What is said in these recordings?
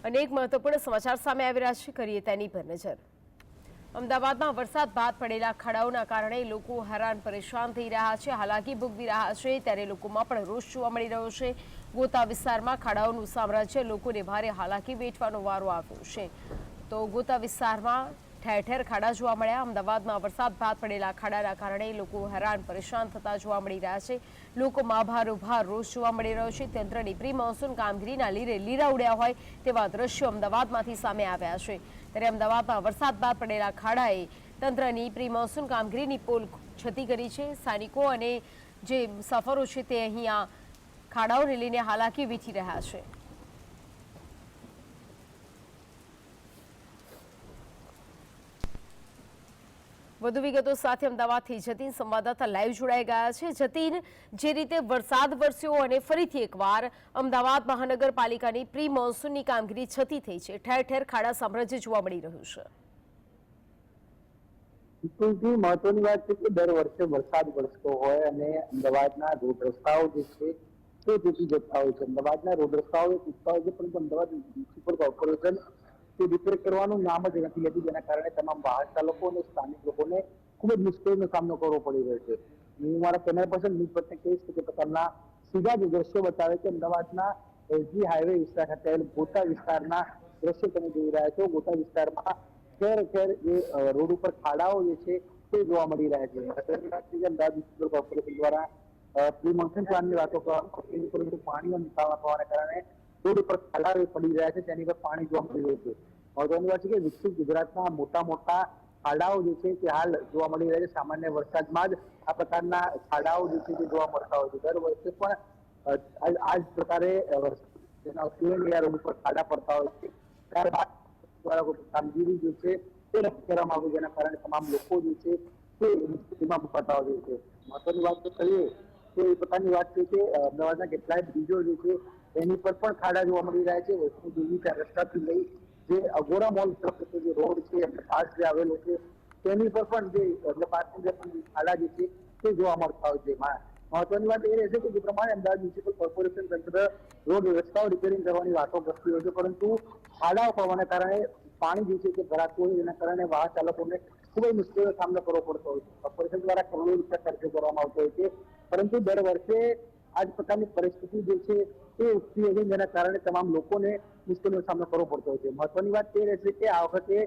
અનેક મહત્વપૂર્ણ સમાચાર સામે આવી રહ્યા છે, કરીએ તેની પર નજર। અમદાવાદમાં વરસાદ બાદ પડેલા ખાડાઓના કારણે લોકો હેરાન પરેશાન થઈ રહ્યા છે, હાલાકી ભોગવી રહ્યા છે, ત્યારે લોકોમાં પણ રોષ જોવા મળી રહ્યો છે। ગોતા વિસ્તારમાં ખાડાઓનું સામ્રાજ્ય, લોકોને ભારે હાલાકી વેઠવાનો વારો આવ્યો છે। તો ગોતા વિસ્તારમાં ઠેર ઠેર ખાડા જોવા મળ્યા। અમદાવાદમાં વરસાદ બાદ પડેલા ખાડાના કારણે લોકો હેરાન પરેશાન થતા જોવા મળી રહ્યા છે। લોકોમાં ભારોભાર રોષ જોવા મળી રહ્યો છે। તંત્રની પ્રી મોન્સૂન કામગીરીના લીરે લીરા ઉડ્યા હોય તેવા દ્રશ્યો અમદાવાદમાંથી સામે આવ્યા છે। ત્યારે અમદાવાદમાં વરસાદ બાદ પડેલા ખાડાએ તંત્રની પ્રી મોન્સૂન કામગીરીની પોલ છતી કરી છે। સ્થાનિકો અને જે મુસાફરો છે તે અહીંયા ખાડાઓને લઈને હાલાકી વેઠી રહ્યા છે। વધુ વિગતો સાથે અમદાવાદથી જતીન સંવાદદાતા લાઈવ જોડાઈ ગયા છે। જતીન, જે રીતે વરસાદ વરસ્યો અને ફરીથી એકવાર અમદાવાદ મહાનગરપાલિકાની પ્રી મોન્સૂનની કામગીરી છતી થઈ છે, ઠેર ઠેર ખાડા સામ્રાજ્ય જોવા મળી રહ્યું છે। વિપુલજી, મહત્વની વાત છે કે દર વર્ષે વરસાદ વરસતો હોય અને અમદાવાદના રોડ રસ્તાઓ જે છે તે તૂટી જતા હોય છે। અમદાવાદના રોડ રસ્તાઓ તૂટતા હોય છે, પરંતુ અમદાવાદ મ્યુનિસિપલ કોર્પોરેશન તે રિપેર કરવાનું નામ જ નથી લેતું, જેના કારણે તમામ વાહન ચાલકો અને સ્થાનિક લોકોને ખૂબ જ મુશ્કેલીનો સામનો કરવો પડી રહ્યો છે। હું મારા કેમેરા પર્સન ન્યૂઝ પત્રને કહીશ કે તે પ્રકારના સીધા જ દ્રશ્યો બતાવે કે અમદાવાદના એસજી હાઈવે વિસ્તાર ખાતે ગોતા વિસ્તારના દ્રશ્યો તમે જોઈ રહ્યા છો। ગોતા વિસ્તારમાં ઠેર ઠેર જે રોડ ઉપર ખાડાઓ જે છે તે જોવા મળી રહ્યા છે। અમદાવાદ મ્યુનિસિપલ કોર્પોરેશન દ્વારા પ્રી મોન્સૂન પ્લાનની વાતો કરવામાં, પરંતુ પાણીનો નિકાલ થવાના કારણે રોડ ઉપર ખાડાઓ પડી રહ્યા છે, તેની પર પાણી જોવા મળી રહ્યું છે। મહત્વની વાત છે કે વિકસિત ગુજરાતના મોટા મોટા ખાડાઓ જે છે તે હાલ જોવા મળી રહ્યા છે। સામાન્ય વરસાદમાં જ આ પ્રકારના ખાડાઓ જે છે તે જોવા મળતા હોય છે। દર વર્ષે પણ આ જ પ્રકારે રોડ ઉપર ખાડા પડતા હોય છે। ત્યારબાદ કામગીરી જે છે તે રદ કરવામાં આવે, જેના કારણે તમામ લોકો જે છે તે મુશ્કેલીમાં મુકાતા હોય છે। મહત્વની વાત તો કરીએ તો એ પ્રકારની વાત છે કે અમદાવાદના કેટલાય બ્રિજો જે છે એની પર પણ ખાડા જોવા મળી રહ્યા છે। વૈષ્ણોદેવી રસ્તાથી લઈ જે અગોરા મોલ તરફ જે રોડ છે પાસ જે આવેલો છે તેની પર પણ જે ખાડા જે છે તે જોવા મળતા હોય છે। મહત્વની વાત એ રહેશે કે જે પ્રમાણે અમદાવાદ મ્યુનિસિપલ કોર્પોરેશન તંત્ર રોડ રસ્તાઓ રિપેરિંગ કરવાની વાતો કરતી હોય છે, પરંતુ ખાડાઓ પડવાના કારણે પાણી જે છે તે ભરાતું હોય, જેના કારણે વાહન ચાલકોને ખૂબ જ મુશ્કેલીનો સામનો કરવો પડતો હોય છે। કોર્પોરેશન દ્વારા કરોડો રૂપિયા ખર્ચો કરવામાં આવતો હોય છે, પરંતુ દર વર્ષે આ જ પ્રકારની પરિસ્થિતિ જે છે તે ઉઠતી હોય છે, જેના કારણે તમામ લોકોને મુશ્કેલીનો સામનો કરવો પડતો હોય છે। મહત્વની વાત એ રહેશે કે આ વખતે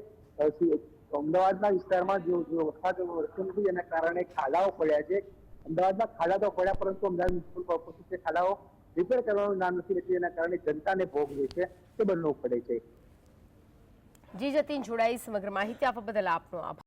અમદાવાદના વિસ્તારમાં જો વરસાદ વરસ્યો નથી, જેના કારણે ખાડાઓ પડ્યા છે। અમદાવાદમાં ખાડા તો પડ્યા, પરંતુ અમદાવાદ મ્યુનિસિપલ કોર્પોરેશન તે ખાડાઓ રિપેર કરવાનું નામ નથી લેતી, જેના કારણે જનતાને ભોગ જે છે તે બનવું પડે છે। જી જતીન, જોડાઈ સમગ્ર માહિતી આપવા બદલ આપનો આભાર।